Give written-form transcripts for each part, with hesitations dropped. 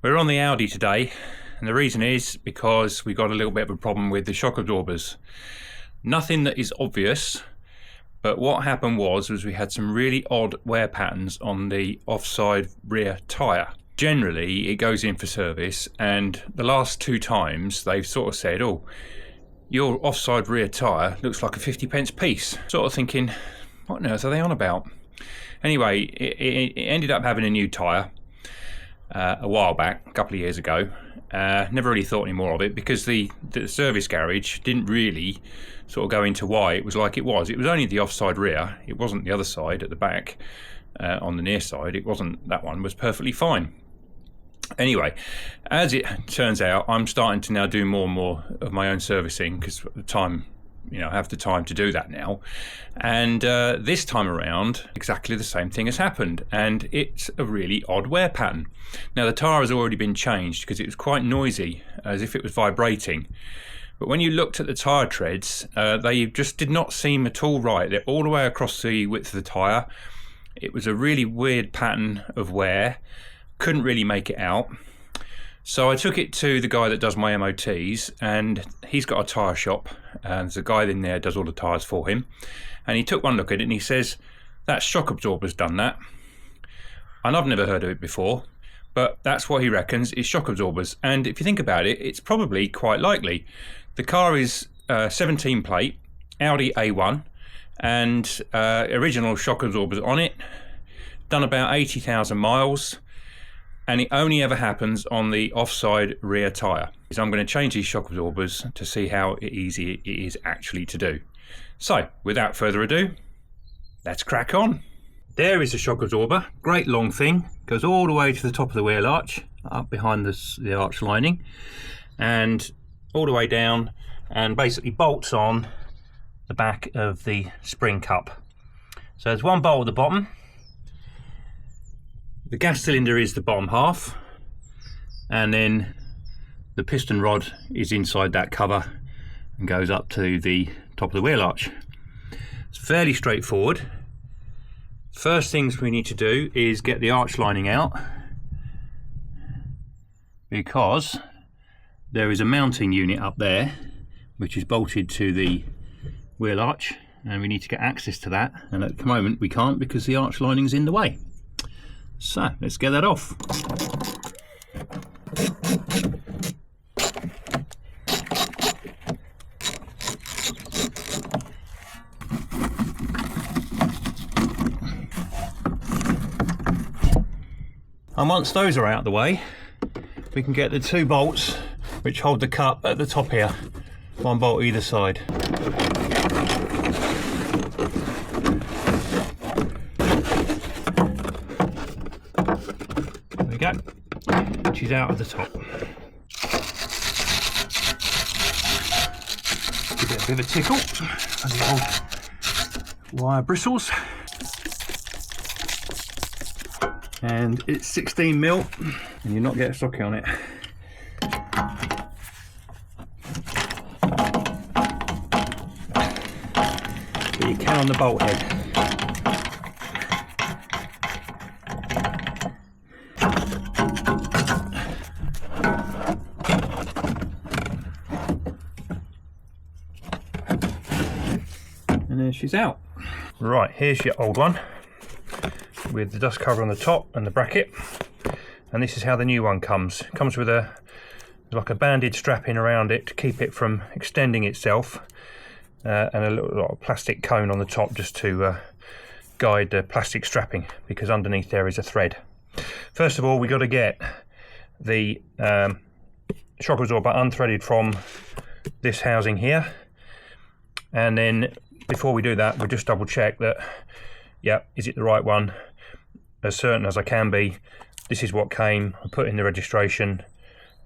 We're on the Audi today, and the reason is because we got a little bit of a problem with the shock absorbers. Nothing that is obvious, but what happened was we had some really odd wear patterns on the offside rear tyre. Generally it goes in for service, and the last two times they've sort of said, oh, your offside rear tyre looks like a 50p piece. Sort of thinking, what on earth are they on about? Anyway, it ended up having a new tyre a while back, a couple of years ago. Never really thought any more of it because the service garage didn't really sort of go into why it was like it was. It was only the offside rear. It wasn't the other side at the back on the near side. It wasn't, that one was perfectly fine. Anyway, as it turns out, I'm starting to now do more and more of my own servicing because at the time, I have the time to do that now. And this time around, exactly the same thing has happened, and it's a really odd wear pattern. Now the tyre has already been changed because it was quite noisy, as if it was vibrating. But when you looked at the tyre treads, they just did not seem at all right. They're all the way across the width of the tyre. It was a really weird pattern of wear. Couldn't really make it out. So I took it to the guy that does my MOTs, and he's got a tyre shop, and there's a guy in there does all the tyres for him, and he took one look at it and he says, that shock absorber's done that. And I've never heard of it before, but that's what he reckons is shock absorbers. And if you think about it, it's probably quite likely. The car is 17 plate, Audi A1, and original shock absorbers on it, done about 80,000 miles. And it only ever happens on the offside rear tyre. So I'm going to change these shock absorbers to see how easy it is actually to do. So without further ado, let's crack on. There is the shock absorber, great long thing, goes all the way to the top of the wheel arch, up behind the arch lining, and all the way down, and basically bolts on the back of the spring cup. So there's one bolt at the bottom. The gas cylinder is the bottom half, and then the piston rod is inside that cover and goes up to the top of the wheel arch. It's fairly straightforward. First things we need to do is get the arch lining out, because there is a mounting unit up there which is bolted to the wheel arch, and we need to get access to that, and at the moment we can't because the arch lining is in the way. So let's get that off. And once those are out of the way, we can get the two bolts which hold the cup at the top here, one bolt either side. Go, which is out of the top. Give it a bit of a tickle and the old wire bristles. And it's 16mm, and you're not getting a socket on it. But you can on the bolt head. And there she's out. Right, here's your old one with the dust cover on the top and the bracket, and this is how the new one comes. It comes with like a banded strapping around it to keep it from extending itself, and a little plastic cone on the top just to guide the plastic strapping, because underneath there is a thread. First of all, we got to get the shock absorber unthreaded from this housing here, and then before we do that, we'll just double check that, yeah, is it the right one? As certain as I can be. This is what came. I put in the registration,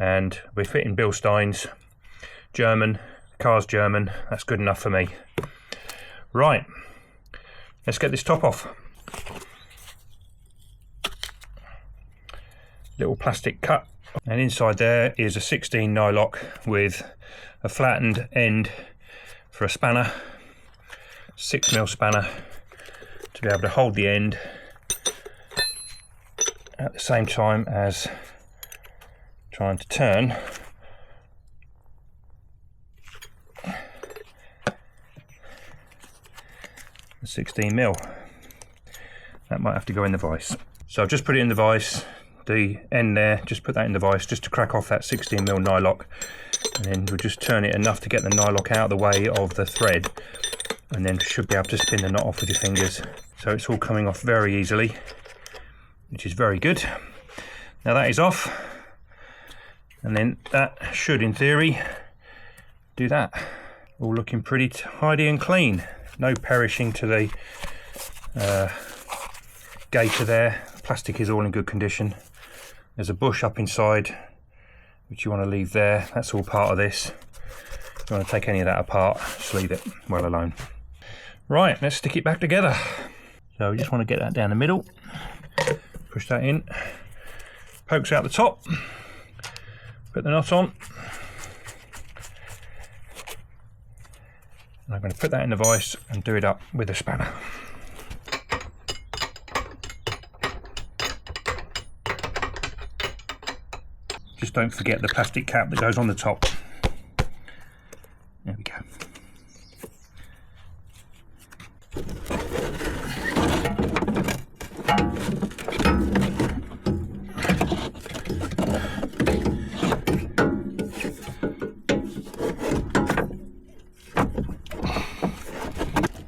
and we're fitting Bilsteins, German, the car's German, that's good enough for me. Right, let's get this top off. Little plastic cut, and inside there is a 16 nylock with a flattened end for a spanner, 6mm spanner to be able to hold the end at the same time as trying to turn the 16mm. That might have to go in the vise. So I've just put it in the vise, the end there, just put that in the vise just to crack off that 16mm nylock, and then we'll just turn it enough to get the nylock out of the way of the thread, and then should be able to spin the knot off with your fingers. So it's all coming off very easily, which is very good. Now that is off, and then that should in theory do that. All looking pretty tidy and clean. No perishing to the gaiter there. Plastic is all in good condition. There's a bush up inside which you want to leave there. That's all part of this. If you want to take any of that apart, just leave it well alone. Right, let's stick it back together. So we just want to get that down the middle, push that in, pokes out the top, put the knot on. And I'm going to put that in the vise and do it up with a spanner. Just don't forget the plastic cap that goes on the top. There we go.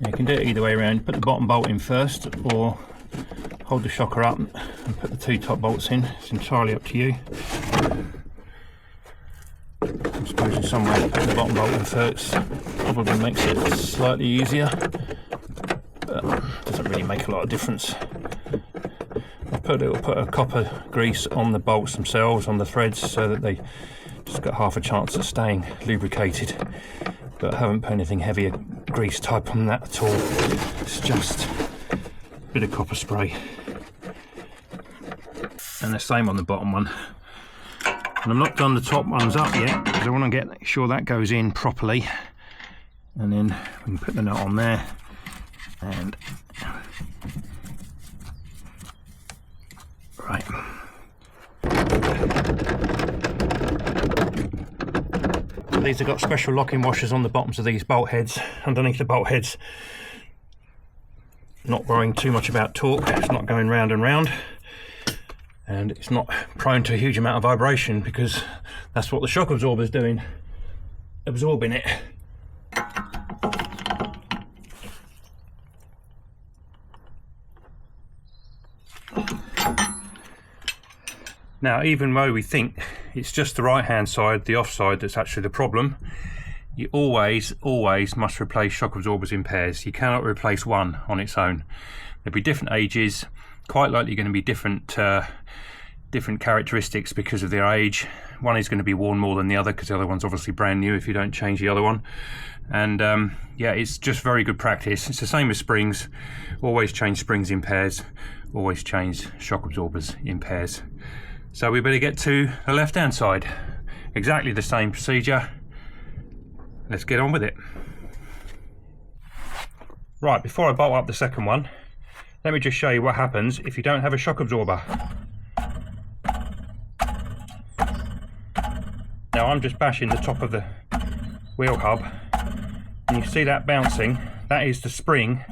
You can do it either way around. Put the bottom bolt in first, or hold the shocker up and put the two top bolts in. It's entirely up to you. I suppose in some way put the bottom bolt in first probably makes it slightly easier, but doesn't really make a lot of difference. I'll put a copper grease on the bolts themselves, on the threads, so that they just got half a chance of staying lubricated, but I haven't put anything heavier grease type on that at all. It's just a bit of copper spray. And the same on the bottom one. And I'm not done the top ones up yet, because I want to get sure that goes in properly, and then we can put the nut on there and right. These have got special locking washers on the bottoms of these bolt heads, underneath the bolt heads. Not worrying too much about torque, it's not going round and round, and it's not prone to a huge amount of vibration, because that's what the shock absorber is doing, absorbing it. Now, even though we think it's just the right hand side, the off side, that's actually the problem, you always must replace shock absorbers in pairs. You cannot replace one on its own. There'll be different ages, quite likely going to be different characteristics because of their age. One is going to be worn more than the other, because the other one's obviously brand new if you don't change the other one. And yeah, it's just very good practice. It's the same as springs. Always change springs in pairs, always change shock absorbers in pairs. So we better get to the left hand side. Exactly the same procedure. Let's get on with it. Right, before I bolt up the second one, let me just show you what happens if you don't have a shock absorber. Now I'm just bashing the top of the wheel hub, and you see that bouncing? That is the spring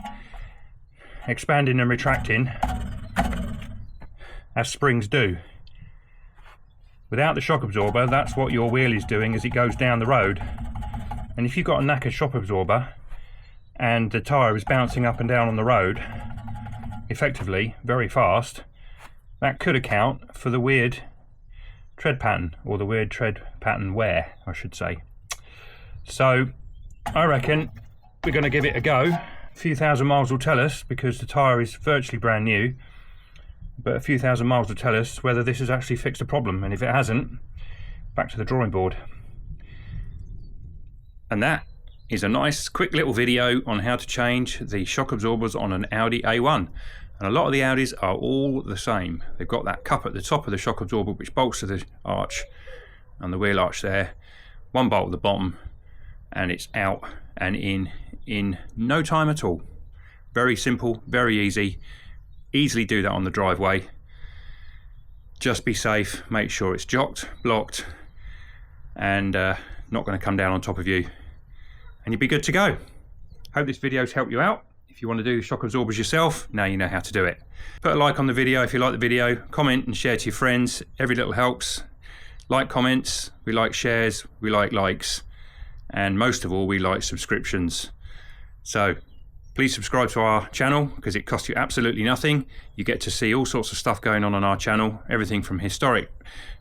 expanding and retracting as springs do. Without the shock absorber, that's what your wheel is doing as it goes down the road. And if you've got a knackered shock absorber and the tyre is bouncing up and down on the road effectively very fast, that could account for the weird tread pattern, or the weird tread pattern wear, I should say. So I reckon we're going to give it a go. A few thousand miles will tell us, because the tyre is virtually brand new, but a few thousand miles will tell us whether this has actually fixed a problem, and if it hasn't, back to the drawing board. And that is a nice quick little video on how to change the shock absorbers on an Audi A1. And a lot of the Audis are all the same. They've got that cup at the top of the shock absorber which bolts to the arch and the wheel arch there, one bolt at the bottom, and it's out and in no time at all. Very simple, very easy. Easily do that on the driveway. just be safe, make sure it's jocked, blocked, and not going to come down on top of you, and you'll be good to go. Hope this video's helped you out. If you want to do shock absorbers yourself, now you know how to do it. Put a like on the video if you like the video, comment and share to your friends. Every little helps. Like comments, we like shares, we like likes, and most of all we like subscriptions. So please subscribe to our channel because it costs you absolutely nothing. You get to see all sorts of stuff going on our channel, everything from historic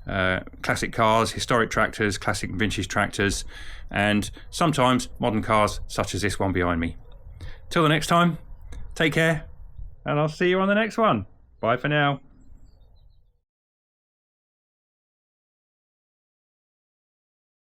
classic cars, historic tractors, classic and vintage tractors, and sometimes modern cars such as this one behind me. Till the next time, take care, and I'll see you on the next one. Bye for now.